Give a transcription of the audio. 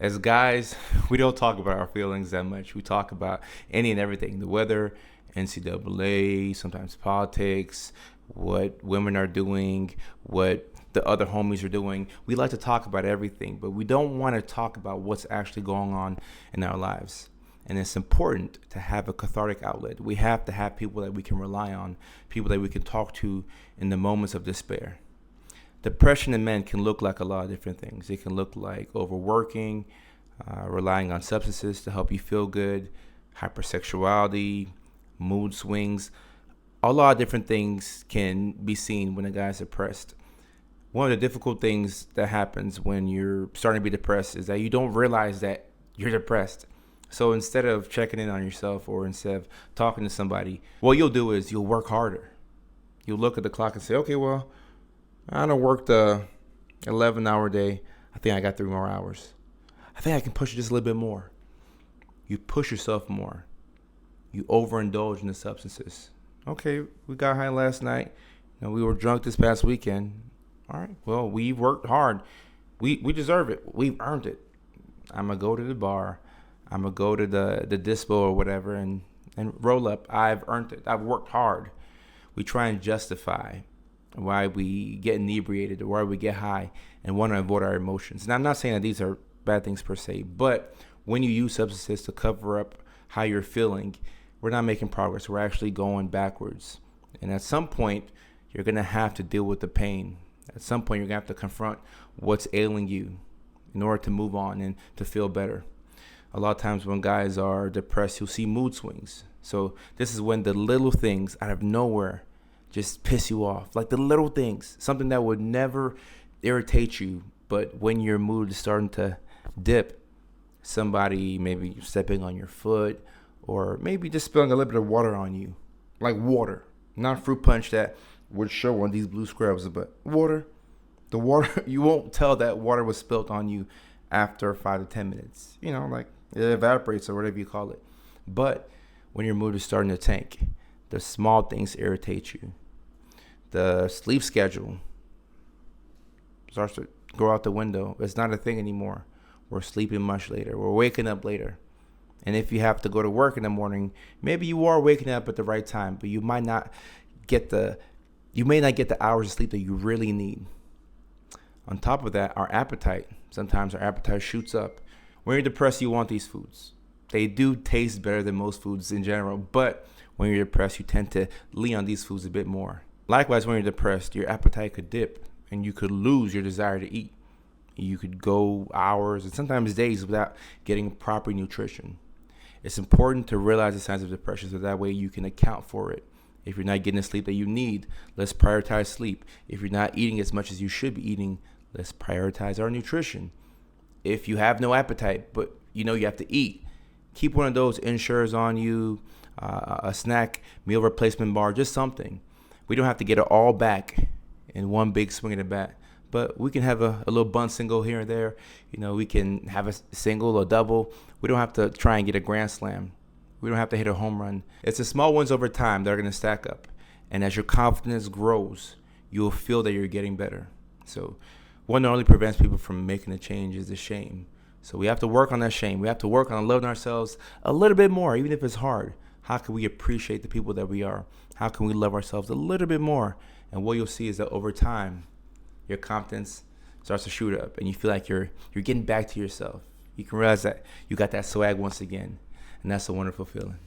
As guys, we don't talk about our feelings that much. We talk about any and everything: the weather, NCAA, sometimes politics, what women are doing, what the other homies are doing. We like to talk about everything, but we don't want to talk about what's actually going on in our lives. And it's important to have a cathartic outlet. We have to have people that we can rely on, people that we can talk to in the moments of despair. Depression in men can look like a lot of different things. It can look like overworking, relying on substances to help you feel good, hypersexuality, mood swings. A lot of different things can be seen when a guy's depressed. One of the difficult things that happens when you're starting to be depressed is that you don't realize that you're depressed. So instead of checking in on yourself or instead of talking to somebody, what you'll do is you'll work harder. You'll look at the clock and say, okay, well, I done worked a 11-hour day. I think I got 3 more hours. I think I can push it just a little bit more. You push yourself more. You overindulge in the substances. Okay, we got high last night. We were drunk this past weekend. All right, well, we worked hard. We deserve it. We've earned it. I'm going to go to the bar. I'm going to go to the dispo or whatever and roll up. I've earned it. I've worked hard. We try and justify why we get inebriated or why we get high and want to avoid our emotions. And I'm not saying that these are bad things per se, but when you use substances to cover up how you're feeling, we're not making progress. We're actually going backwards. And at some point, you're going to have to deal with the pain. At some point, you're going to have to confront what's ailing you in order to move on and to feel better. A lot of times when guys are depressed, you'll see mood swings. So this is when the little things out of nowhere just piss you off. Like the little things, something that would never irritate you. But when your mood is starting to dip, somebody maybe stepping on your foot or maybe just spilling a little bit of water on you. Like water, not fruit punch that would show on these blue scrubs, but water. The water, you won't tell that water was spilt on you after 5 to 10 minutes. Like it evaporates or whatever you call it. But when your mood is starting to tank, the small things irritate you. The sleep schedule starts to go out the window. It's not a thing anymore. We're sleeping much later. We're waking up later. And if you have to go to work in the morning, maybe you are waking up at the right time, but you may not get the hours of sleep that you really need. On top of that, sometimes our appetite shoots up. When you're depressed, you want these foods. They do taste better than most foods in general, but when you're depressed, you tend to lean on these foods a bit more. Likewise, when you're depressed, your appetite could dip and you could lose your desire to eat. You could go hours and sometimes days without getting proper nutrition. It's important to realize the signs of depression so that way you can account for it. If you're not getting the sleep that you need, let's prioritize sleep. If you're not eating as much as you should be eating, let's prioritize our nutrition. If you have no appetite, but you have to eat, keep one of those Ensures on you, a snack, meal replacement bar, just something. We don't have to get it all back in one big swing of the bat, but we can have a little bunt single here and there. We can have a single or double. We don't have to try and get a grand slam. We don't have to hit a home run. It's the small wins over time that are going to stack up. And as your confidence grows, you'll feel that you're getting better. So one that only prevents people from making a change is the shame. So we have to work on that shame. We have to work on loving ourselves a little bit more, even if it's hard. How can we appreciate the people that we are? How can we love ourselves a little bit more? And what you'll see is that over time, your confidence starts to shoot up and you feel like you're getting back to yourself. You can realize that you got that swag once again. And that's a wonderful feeling.